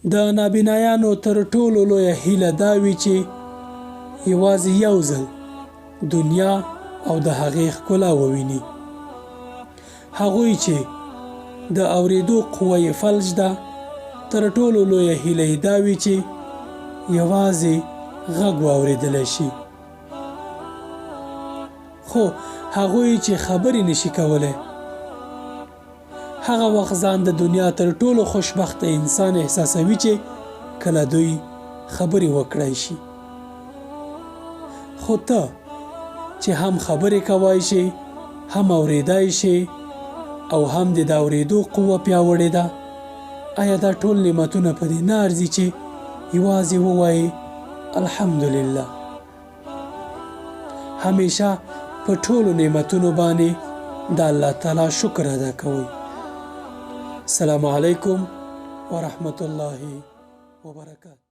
د نابینایانو تر ټولو لویه هیله دا وي چې یوازې یو ځل دنیا او د هغې ښکلا وویني. هغوی چې د اورېدو قوه یې فلج ده، تر ټولو لویه هیله یې دا وي چې یوازې غږ واورېدلی شي. خو هغوی چې خبرې نشي کولی، هغه وخت ځان د دنیا تر ټولو خوشبخته انسان احساسوي چې کله دوی خبرې وکړای شي. خو ته چې هم خبرې کوای شي، هم اورېدای شي، او هم د اورېدو قوه پیاوړې ده، آیا دا ټول نعمتونه په دې نه ارزي چې یوازې ووایې الحمدلله؟ همیشه په ټولو نعمتونو باندې د الله تعالی شکر ادا کوئ. السلام علیکم ورحمة الله وبرکاته.